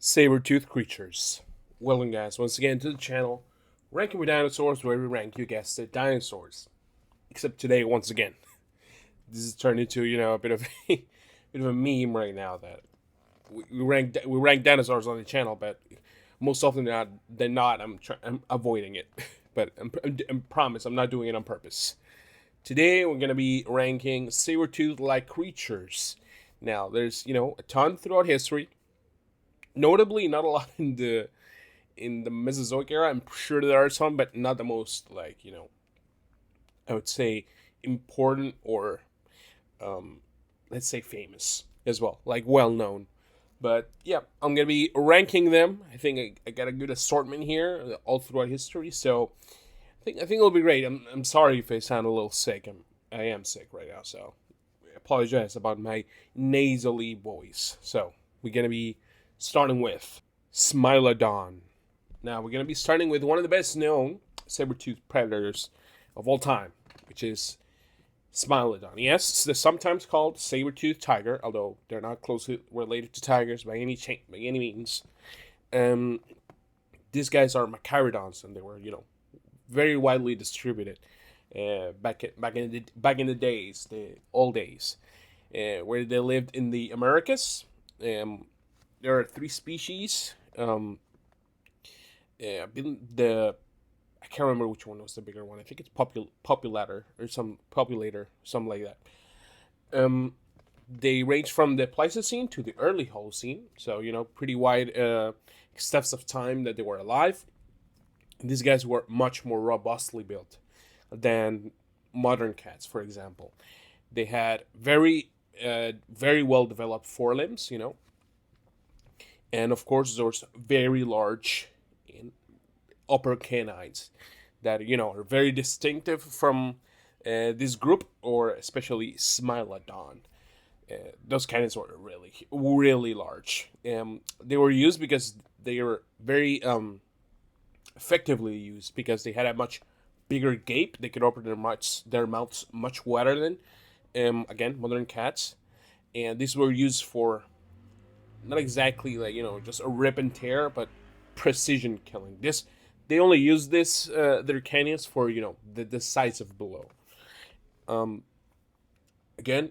Saber-Toothed creatures. Welcome guys once again to the channel, Ranking with Dinosaurs, where we rank, you guessed it, dinosaurs. Except today, once again, this has turned into, a bit of a bit of a meme right now that we rank dinosaurs on the channel, but most often than not, I'm avoiding it. But I promise I'm not doing it on purpose. Today we're gonna be ranking saber-toothed like creatures. Now there's a ton throughout history. Notably, not a lot in the Mesozoic era. I'm sure there are some, but not the most I would say important or let's say famous as well, like well known. But yeah, I'm gonna be ranking them. I think I got a good assortment here all throughout history, so I think it'll be great. I'm sorry if I sound a little sick. I am sick right now, so I apologize about my nasally voice. So we're gonna be starting with SMILODON. Now we're gonna be starting with one of the best known saber-toothed predators of all time, which is SMILODON. Yes, it's sometimes called saber-toothed tiger, although they're not closely related to tigers by any means. These guys are Machaerodons, and they were very widely distributed back in the days, the old days, where they lived in the Americas. There are three species. I can't remember which one was the bigger one. I think it's populator, something like that. They range from the Pleistocene to the early Holocene, so pretty wide steps of time that they were alive. These guys were much more robustly built than modern cats, for example. They had very well developed forelimbs, and of course those very large upper canines that are very distinctive from this group, or especially Smilodon. Those canines were really large. They were used because they were very effectively used because they had a much bigger gape. They could open their mouths much wider than again modern cats, and these were used for not exactly just a rip and tear, but precision killing. They only use their canyons for the decisive blow. Again,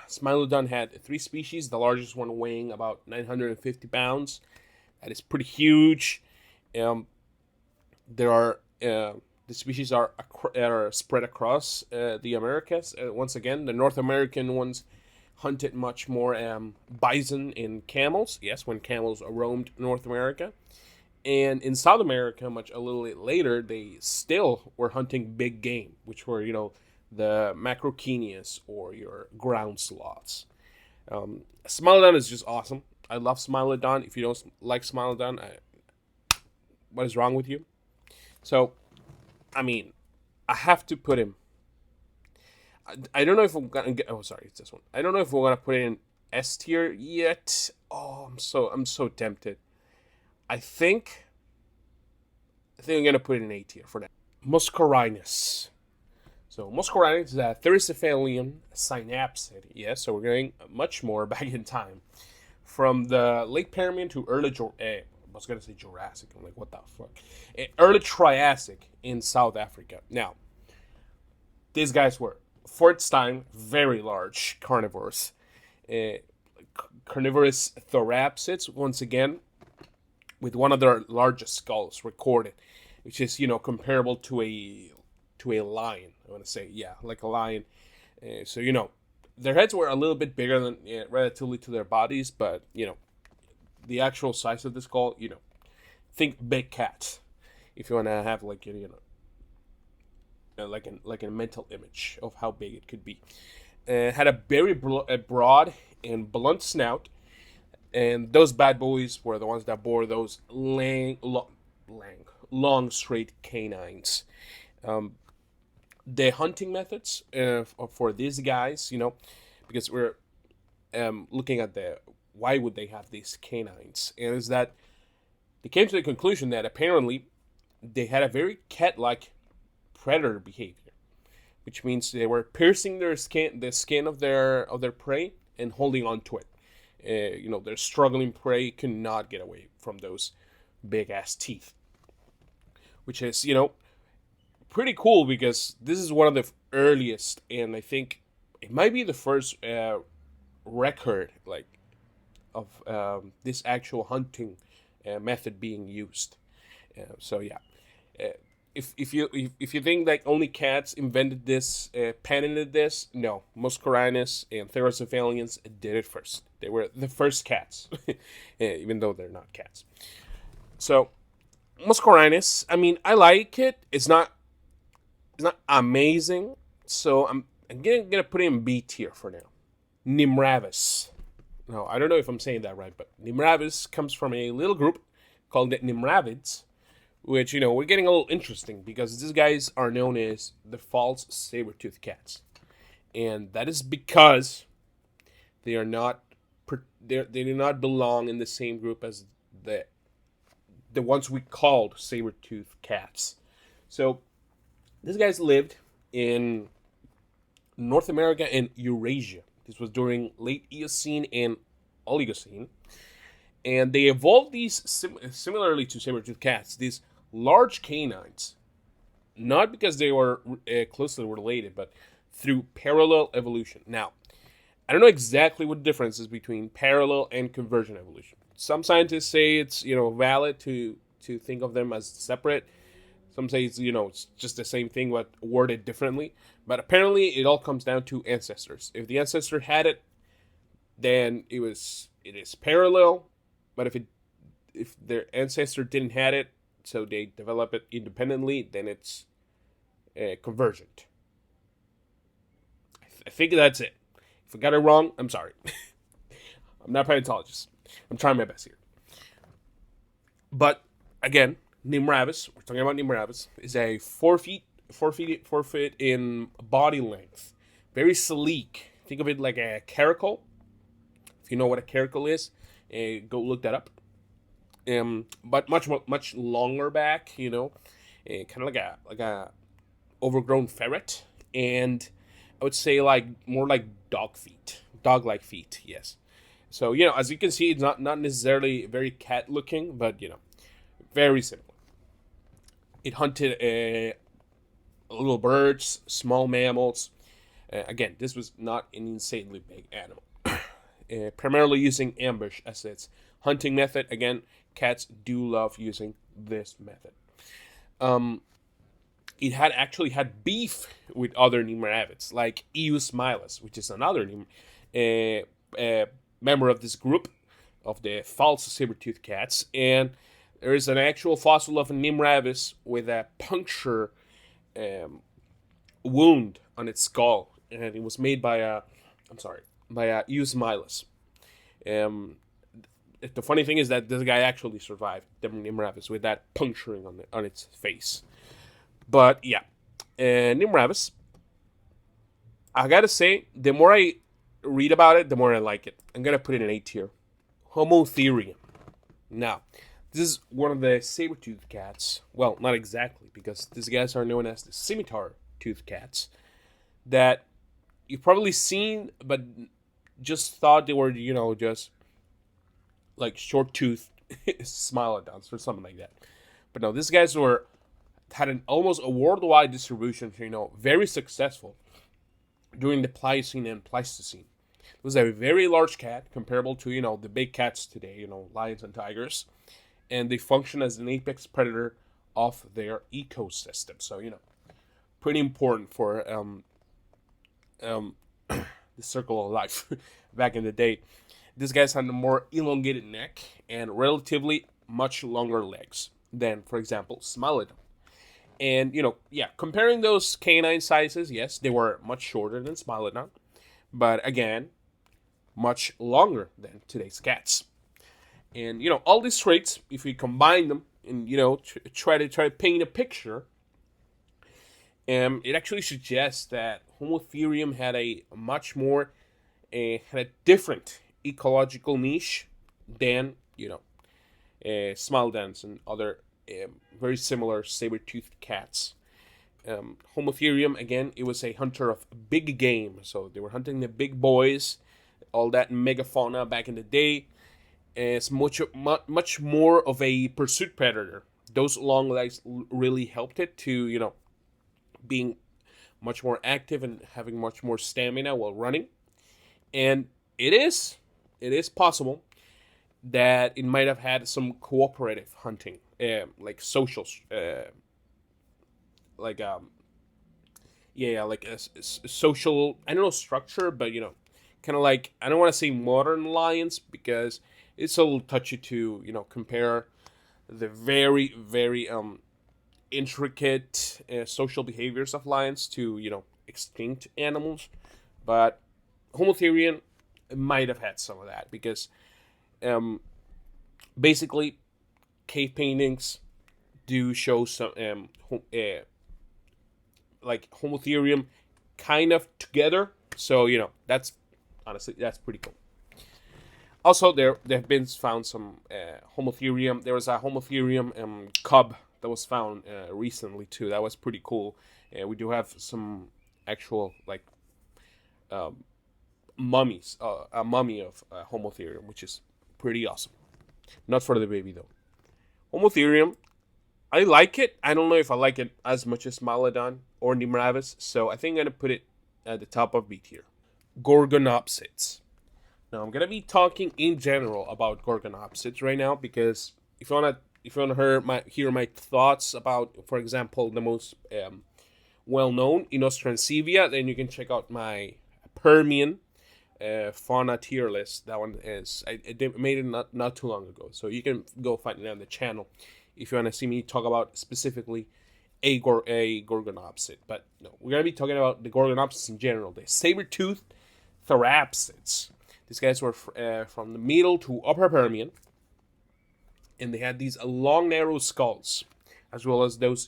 Smilodon had three species. The largest one weighing about 950 pounds. That is pretty huge. There are the species are spread across the Americas. Once again, the North American ones hunted much more bison and camels. Yes, when camels roamed North America. And in South America, a little bit later, they still were hunting big game, which were, the macrochenius or your ground sloths. Smilodon is just awesome. I love Smilodon. If you don't like Smilodon, what is wrong with you? So, I have to put him. I don't know if I'm gonna get. Oh, sorry, it's this one. I don't know if we're gonna put it in S tier yet. Oh, I'm so tempted. I think I'm gonna put it in A tier for now. MOSCHORHINUS. So MOSCHORHINUS is a Thermocephalian synapsid. Yes, so we're going much more back in time, from the late Permian to early I was gonna say Jurassic. I'm like, what the fuck? Early Triassic in South Africa. Now, these guys were, for its time, very large carnivores. Carnivorous thorapsids, once again, with one of their largest skulls recorded, which is comparable to a lion. I want to say, yeah, like a lion. So their heads were a little bit bigger than relatively to their bodies, but the actual size of the skull, think big cat, if you want to have like like a mental image of how big it could be. Had a very broad and blunt snout. And those bad boys were the ones that bore those long, straight canines. The hunting methods for these guys, because we're looking at why would they have these canines, and is that they came to the conclusion that apparently they had a very cat-like predator behavior, which means they were piercing the skin of their prey and holding on to it. their struggling prey could not get away from those big ass teeth, which is, pretty cool because this is one of the earliest, and I think it might be the first record of this actual hunting method being used. So yeah, if you think like only cats invented this, patented this, no, MOSCHORHINUS and Therocephalians did it first. They were the first cats, even though they're not cats. So MOSCHORHINUS, I mean, I like it. It's not amazing, so I'm gonna put it in B tier for now. NIMRAVUS. No, I don't know if I'm saying that right, but NIMRAVUS comes from a little group called the NIMRAVIDS, which, we're getting a little interesting because these guys are known as the false saber-toothed cats. And that is because they are not, they do not belong in the same group as the ones we called saber-toothed cats. So these guys lived in North America and Eurasia. This was during late Eocene and Oligocene. And they evolved these, similarly to saber-toothed cats, these large canines, not because they were closely related, but through parallel evolution. Now, I don't know exactly what the difference is between parallel and convergent evolution. Some scientists say it's, valid to think of them as separate. Some say it's, it's just the same thing but worded differently. But apparently it all comes down to ancestors. If the ancestor had it, then it is parallel. But if their ancestor didn't have it, so they develop it independently, then it's convergent. I think that's it. If I got it wrong, I'm sorry. I'm not a paleontologist. I'm trying my best here. But again, NIMRAVUS, we're talking about NIMRAVUS, is a 4 foot in body length. Very sleek. Think of it like a caracal. If you know what a caracal is, go look that up. But much longer back, kind of like a overgrown ferret, and I would say more like dog-like feet. Yes. So as you can see, it's not necessarily very cat looking, but very similar. It hunted little birds, small mammals. Again, this was not an insanely big animal. Primarily using ambush as its hunting method. Again, cats do love using this method. It had actually had beef with other NIMRAVIDs, like SMILODON, which is another member of this group of the false saber-toothed cats. And there is an actual fossil of a NIMRAVUS with a puncture wound on its skull, and it was made by a SMILODON. The funny thing is that this guy actually survived the NIMRAVUS with that puncturing on its face. But yeah, NIMRAVUS, I gotta say, the more I read about it, the more I like it. I'm gonna put it in A tier. HOMOTHERIUM. Now, this is one of the saber-toothed cats. Well, not exactly, because these guys are known as the scimitar-toothed cats that you've probably seen, but just thought they were, just like short-toothed smilodons or something like that. But no, these guys had almost a worldwide distribution, very successful during the Pliocene and Pleistocene. It was a very large cat, comparable to, the big cats today, lions and tigers. And they function as an apex predator of their ecosystem. So, pretty important for the circle of life back in the day. These guys had a more elongated neck and relatively much longer legs than, for example, SMILODON. And, comparing those canine sizes, yes, they were much shorter than SMILODON. But again, much longer than today's cats. And, all these traits, if we combine them and, try to paint a picture, it actually suggests that HOMOTHERIUM had a much more, had a different ecological niche than, SMILODONs and other very similar saber-toothed cats. HOMOTHERIUM, again, it was a hunter of big game. So they were hunting the big boys, all that megafauna back in the day. It's much more of a pursuit predator. Those long legs really helped it to, being much more active and having much more stamina while running. And it is possible that it might have had some cooperative hunting, like social, like like a social, I don't know, structure, but kind of like, I don't want to say modern lions because it's a little touchy to compare the very very intricate social behaviors of lions to extinct animals, but Homotherium might have had some of that because basically cave paintings do show some like Homotherium kind of together. So that's honestly that's pretty cool. Also, there have been found some Homotherium. There was a Homotherium cub that was found recently too. That was pretty cool. We do have some actual like mummies, a mummy of Homotherium, which is pretty awesome. Not for the baby though. Homotherium, I like it. I don't know if I like it as much as SMILODON or NIMRAVUS, so I think I'm gonna put it at the top of B tier. Gorgonopsids. Now I'm gonna be talking in general about Gorgonopsids right now because if you wanna hear my thoughts about, for example, the most well-known Inostrancevia, then you can check out my Permian fauna tier list. That one is I made it not too long ago, so you can go find it on the channel if you want to see me talk about specifically a Gorgonopsid. But no, we're gonna be talking about the Gorgonopsids in general. The Saber-Toothed Therapsids. These guys were from the middle to upper Permian, and they had these long, narrow skulls, as well as those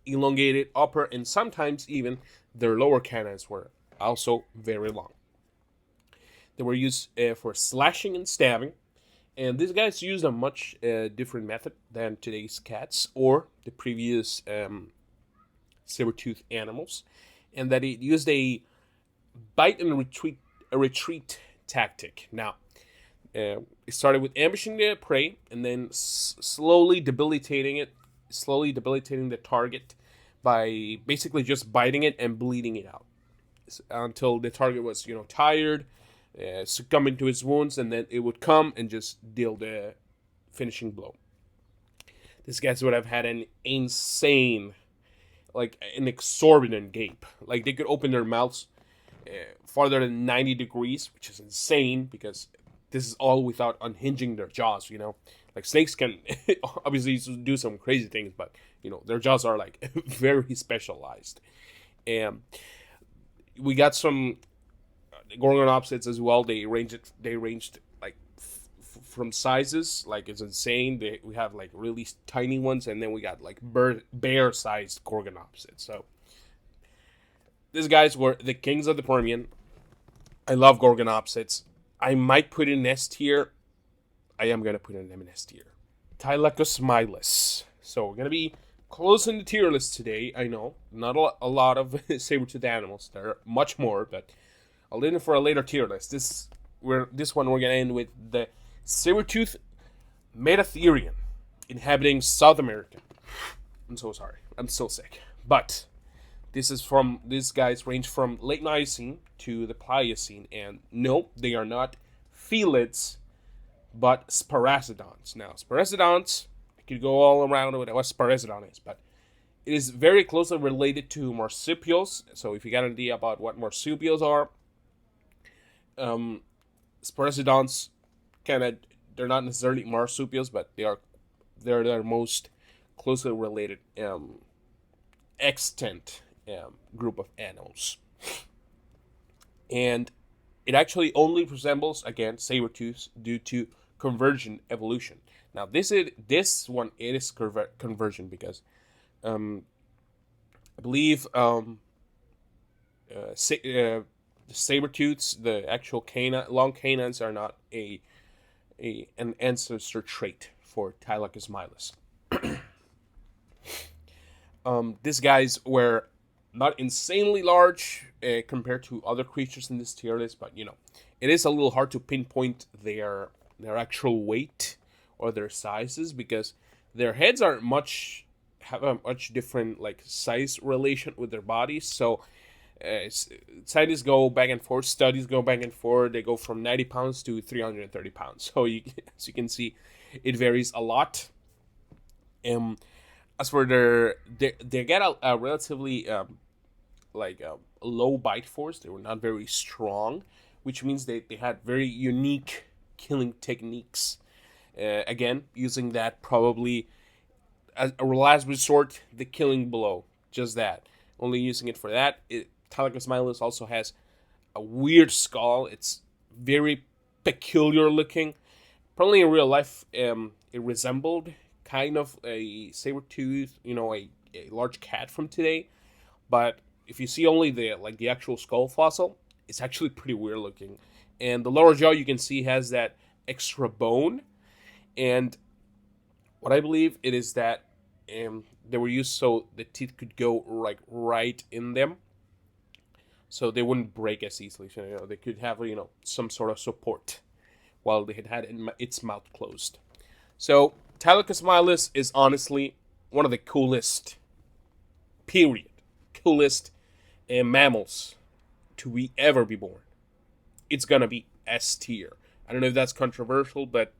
elongated upper, and sometimes even their lower canines were also very long. They were used for slashing and stabbing, and these guys used a much different method than today's cats or the previous saber-toothed animals, and that it used a bite and retreat tactic. Now, it started with ambushing the prey and then slowly debilitating the target by basically just biting it and bleeding it out until the target was tired, succumbing to its wounds, and then it would come and just deal the finishing blow. These guys would have had an insane, like an exorbitant gape. Like they could open their mouths farther than 90 degrees, which is insane because this is all without unhinging their jaws. Like snakes can obviously do some crazy things, but their jaws are like very specialized. And we got some Gorgonopsids as well. They ranged like from sizes, like it's insane. We have like really tiny ones, and then we got like bear-sized Gorgonopsids. So these guys were the kings of the Permian. I love Gorgonopsids. I might put in S tier. I am gonna put in S tier. THYLACOSMILUS. So we're gonna be closing the tier list today. I know not a lot of saber-toothed animals. There are much more, but I'll leave it for a later tier list. This one we're gonna end with the saber-toothed Metatherian inhabiting South America. I'm so sorry. I'm so sick. But these guys range from late Miocene to the Pliocene, and no, they are not felids, but Sparassodonts. Now, Sparassodonts, I could go all around with what Sparassodon is, but it is very closely related to marsupials. So if you got an idea about what marsupials are, Sparassodonts they're not necessarily marsupials, but they're their most closely related extant group of animals. And it actually only resembles, again, saber-tooths due to convergent evolution. Now, this one is convergent because I believe the saber-tooths, the actual long canines, are not an ancestor trait for THYLACOSMILUS. These guys were not insanely large compared to other creatures in this tier list, but it is a little hard to pinpoint their actual weight or their sizes, because their heads are have a much different like size relation with their bodies. So scientists go back and forth, studies go back and forth. They go from 90 pounds to 330 pounds. So as you can see, it varies a lot. As for they get a relatively low bite force. They were not very strong, which means they had very unique killing techniques. Again, using that probably as a last resort, the killing blow, just that. Only using it for that. THYLACOSMILUS also has a weird skull. It's very peculiar looking. Probably in real life, it resembled kind of a saber-toothed, a large cat from today. But if you see only the actual skull fossil, it's actually pretty weird looking. And the lower jaw, you can see, has that extra bone. And what I believe it is that they were used so the teeth could go right in them, so they wouldn't break as easily. So, they could have some sort of support while they had its mouth closed. So THYLACOSMILUS is honestly one of the coolest mammals to ever be born. It's gonna be S tier. I don't know if that's controversial, but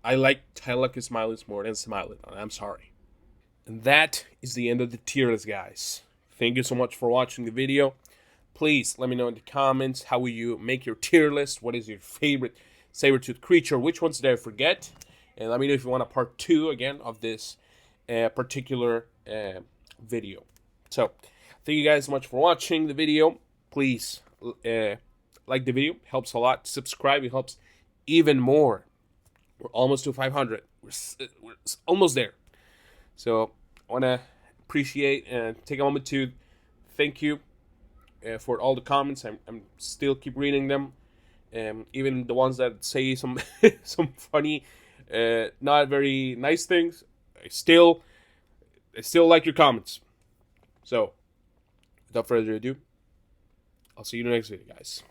I like THYLACOSMILUS more than SMILODON. I'm sorry. And that is the end of the tier list, guys. Thank you so much for watching the video. Please let me know in the comments, how will you make your tier list? What is your favorite saber-toothed creature? Which ones did I forget? And let me know if you want a part 2 again of this particular video. So thank you guys so much for watching the video. Please like the video. It helps a lot. Subscribe. It helps even more. We're almost to 500. We're almost there. So I want to appreciate and take a moment to thank you for all the comments. I'm still keep reading them, even the ones that say some some funny, not very nice things. I still like your comments. So without further ado, I'll see you in the next video, guys.